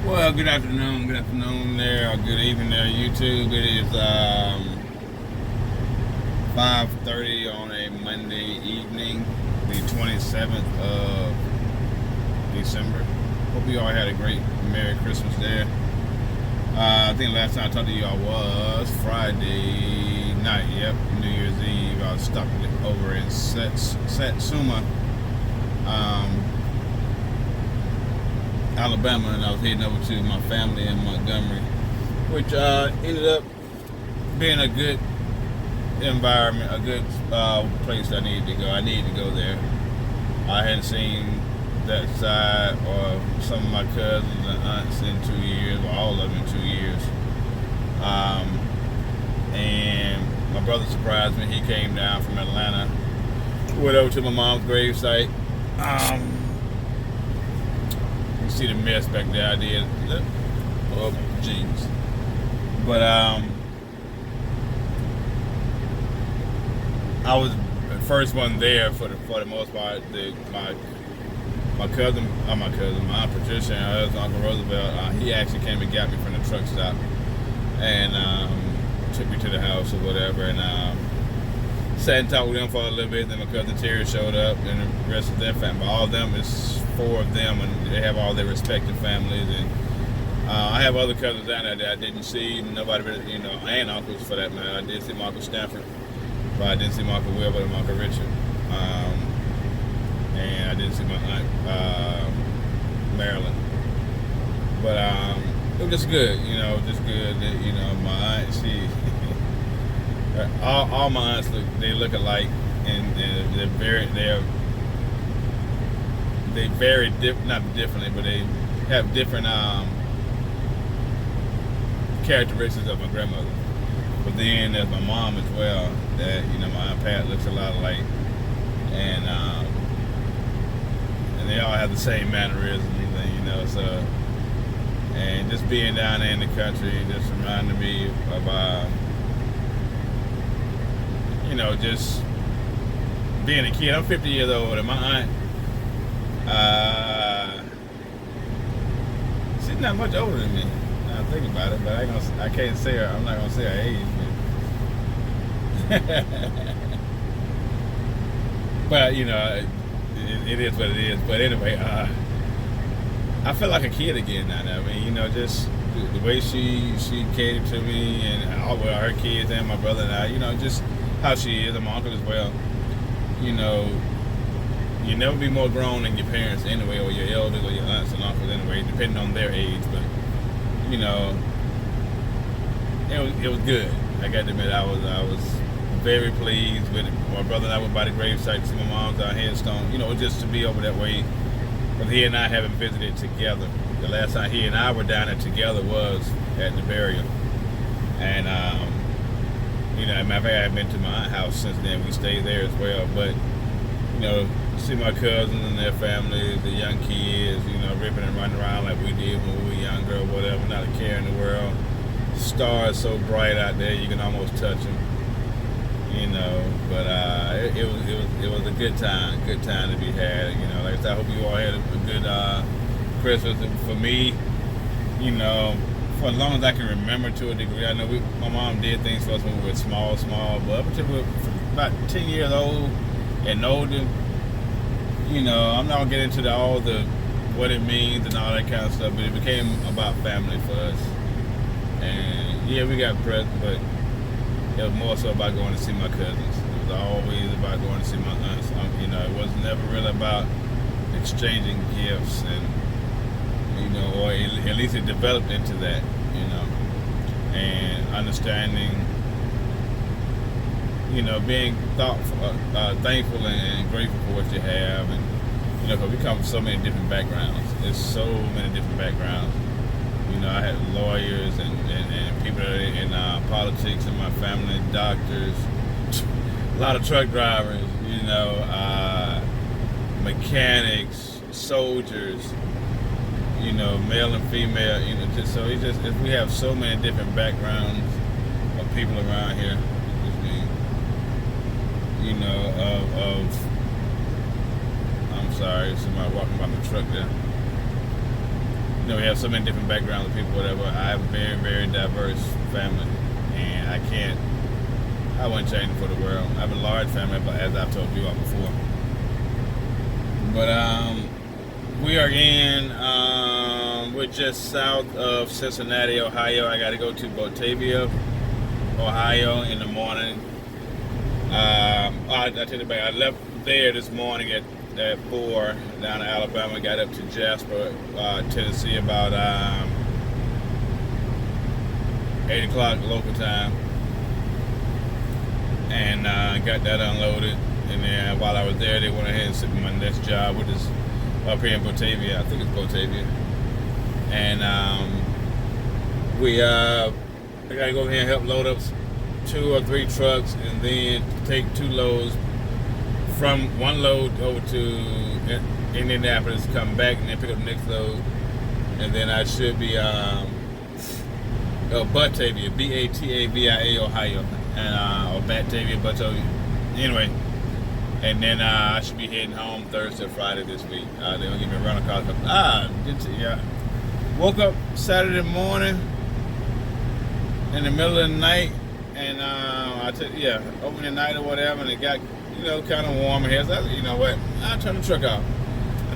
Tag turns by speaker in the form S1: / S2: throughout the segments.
S1: Well, good afternoon there, or good evening there, YouTube. It is 5:30 on a Monday evening, the 27th of December. Hope you all had a great Merry Christmas there. I think last time I talked to y'all was Friday night. Yep, New Year's Eve. I was stopped over in Satsuma, Alabama, and I was heading over to my family in Montgomery, which ended up being a good environment, a good place I needed to go. I needed to go there. I hadn't seen that side or some of my cousins and aunts in 2 years, or all of them in 2 years. And my brother surprised me. He came down from Atlanta, went over to my mom's gravesite. You see the mess back there I did. Oh, jeez. But I was the first one there for the most part. My cousin, my Aunt Patricia and her husband, Uncle Roosevelt, he actually came and got me from the truck stop and took me to the house or whatever, and sat and talked with them for a little bit. Then my cousin Terry showed up, and the rest of their family. All of them, is 4 of them, and they have all their respective families. And I have other cousins down there that I didn't see. Nobody really, and uncles for that matter. I did see my Uncle Stanford, but I didn't see my Uncle Wilbur and my Uncle Richard. And I didn't see my aunt Marilyn. But it was just good, just good. My aunt, she, all my aunts look alike, and they're very not differently, but they have different characteristics of my grandmother. But then there's my mom as well. That my Aunt Pat looks a lot alike, and they all have the same mannerisms, so. And just being down there in the country just reminded me of, just being a kid. I'm 50 years old, and my aunt, she's not much older than me. Now I think about it, but I can't say her. I'm not gonna say her age. But it is what it is. But anyway, I feel like a kid again now. I mean, just the way she catered to me, and all her kids and my brother and I, just how she is, and my uncle as well. You never be more grown than your parents anyway, or your elders, or your aunts and uncles anyway, depending on their age. But it was good. I got to admit, I was very pleased with it. My brother and I went by the gravesite to see my mom's headstone. Just to be over that way. But he and I haven't visited together. The last time he and I were down there together was at the burial. And, matter of fact, I haven't been to my aunt's house since then. We stayed there as well. But, see my cousins and their families, the young kids, ripping and running around like we did when we were younger or whatever, not a care in the world. Stars so bright out there, you can almost touch them. But it was a good time to be had. Like I said, I hope you all had a good Christmas. And for me, for as long as I can remember to a degree, I know my mom did things for us when we were small, but up until we were about 10 years old and older, I'm not gonna get into what it means and all that kind of stuff, but it became about family for us. And yeah, we got presents, but it was more so about going to see my cousins. It was always about going to see my aunts. It was never really about exchanging gifts, and or at least it developed into that, and understanding, being thankful and grateful for what you have, and because we come from so many different backgrounds. There's so many different backgrounds. I had lawyers and people that are in politics in my family, doctors, a lot of truck drivers, mechanics, soldiers, male and female, we have so many different backgrounds of people around here. I'm sorry, somebody walking by my truck there. you know, we have so many different backgrounds of people, whatever. I have a very, very diverse family, and I wouldn't change it for the world. I have a large family, but as I've told you all before. But we are we're just south of Cincinnati, Ohio. I got to go to Batavia, Ohio in the morning. I take it back. I left there this morning at 4 down to Alabama. Got up to Jasper, Tennessee about 8 o'clock local time, and got that unloaded. And then while I was there, they went ahead and sent me my next job, which is up here in Batavia. I think it's Batavia. And I gotta go here and help load up 2 or 3 trucks, and then take 2 loads from one load over to Indianapolis, come back and then pick up the next load, and then I should be Batavia, Batavia, Ohio, and or Batavia, Batavia. Anyway, and then I should be heading home Thursday or Friday this week. They're gonna give me a rental car. Woke up Saturday morning in the middle of the night, and over the night or whatever, and it got, you know, kind of warm in here. So I said, you know what? I turned the truck off.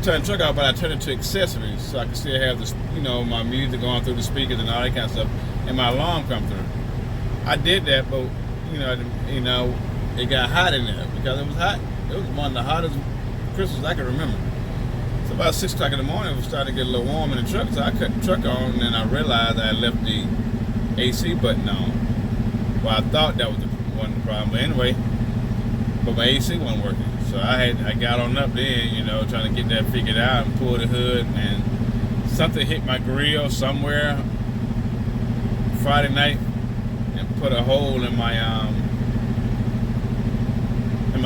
S1: But I turned it to accessories, so I can still have this, you know, my music going through the speakers and all that kind of stuff, and my alarm come through. I did that, but you know, it got hot in there because it was hot. It was one of the hottest Christmas I can remember. So about 6 o'clock in the morning, it was starting to get a little warm in the truck, so I cut the truck on, and then I realized I left the AC button on. Well, I thought that was the one problem, but anyway, but my AC wasn't working. So I got on up then, you know, trying to get that figured out and pull the hood, and something hit my grill somewhere Friday night and put a hole in my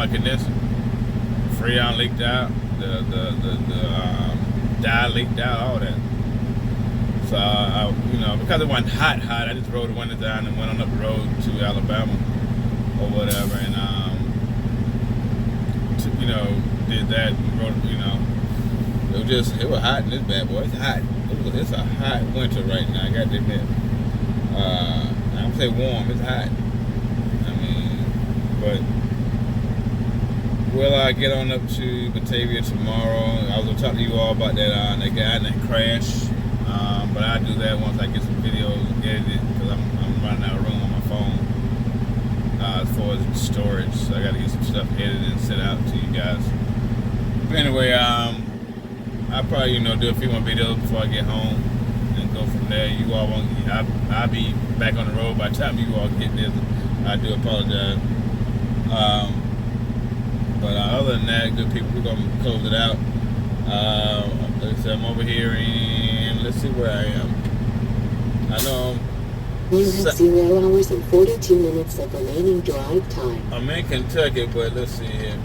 S1: condenser. Freon leaked out, the dye leaked out, all that. So I, you know, because it wasn't hot, I just rolled the window down and went on up the road to Alabama or whatever, and you know, did that. You know, it was hot in this bad boy. It's hot. It's a hot winter right now. I got to admit. I don't say warm. It's hot. I mean, but will I get on up to Batavia tomorrow? I was gonna talk to you all about that guy that crashed. But I'll do that once I get some videos edited, because I'm running out of room on my phone as far as storage. So I got to get some stuff edited and sent out to you guys. But anyway, I'll probably, you know, do a few more videos before I get home and go from there. You all won't. I'll be back on the road by the time you all get there. I do apologize. But other than that, good people, we're gonna close it out. Like I said, I'm over here in, let's see where I am. I know
S2: you have 0 hours and 42 minutes of remaining drive time.
S1: I'm in Kentucky, but let's see here.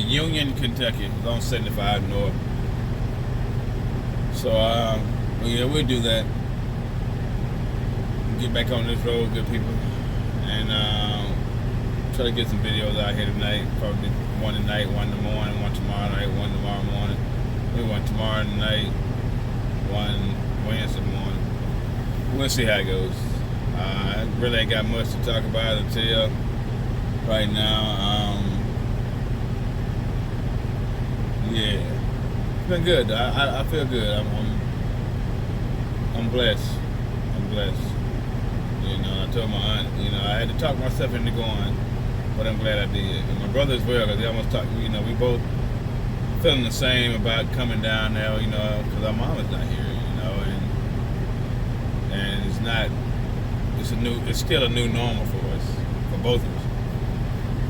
S1: Union, Kentucky. It's on 75 North. So, yeah, we'll do that. Get back on this road, good people. And, try to get some videos out here tonight. Probably one tonight, one in the morning, one tomorrow night, one tomorrow morning. Maybe one tomorrow night, one Wednesday morning. We'll see how it goes. I really ain't got much to talk about until right now. Yeah, it's been good. I feel good. I'm blessed. I'm blessed. You know, I told my aunt, you know, I had to talk myself into going, but I'm glad I did. And my brother as well, because they almost talked, you know, we both feeling the same about coming down there, you know, because our mom is not here, you know, and it's still a new normal for us, for both of us.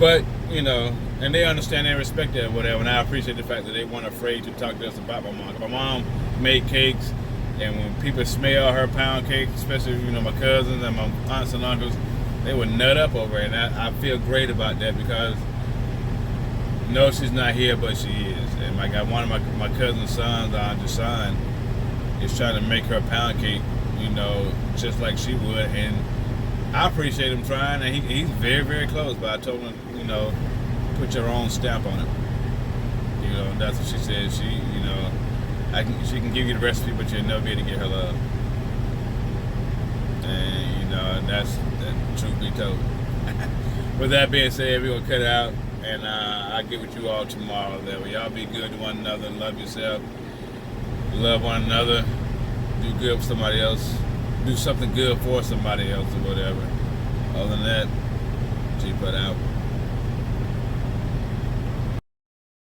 S1: But, you know, and they understand and respect that, whatever, and I appreciate the fact that they weren't afraid to talk to us about my mom. My mom made cakes, and when people smell her pound cake, especially, you know, my cousins and my aunts and uncles, they would nut up over it, and I feel great about that, because no, she's not here, but she is. And I got one of my cousin's sons, Jasper, is trying to make her pound cake, you know, just like she would, and I appreciate him trying, and he's very, very close, but I told him, you know, put your own stamp on it. You know, that's what she said. She, you know, she can give you the recipe, but you'll never be able to get her love. And you know, that's truth be told. With that being said, we're gonna cut it out, and I'll get with you all tomorrow. That way, y'all be good to one another, love yourself, love one another, do good for somebody else, do something good for somebody else or whatever. Other than that, G-Put out.